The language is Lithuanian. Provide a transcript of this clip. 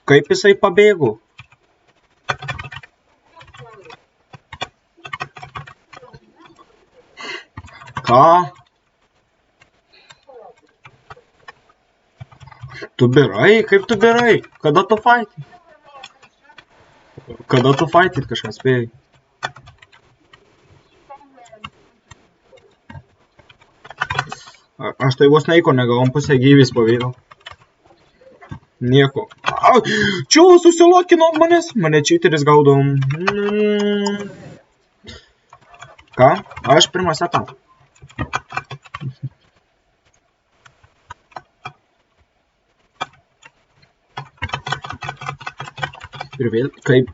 Kaip jisai pabėgo? Ką? Tu birai? Kaip tu birai? Kada tu faitai? Kada tu faitit kažką spėjai? Aš tai vos neiko negavom pusę gyvys pavydau. Nieko. Čia susilokino manęs. Mane čyteris gaudom. Ką? Aš pirmą setą. Ir vėl kaip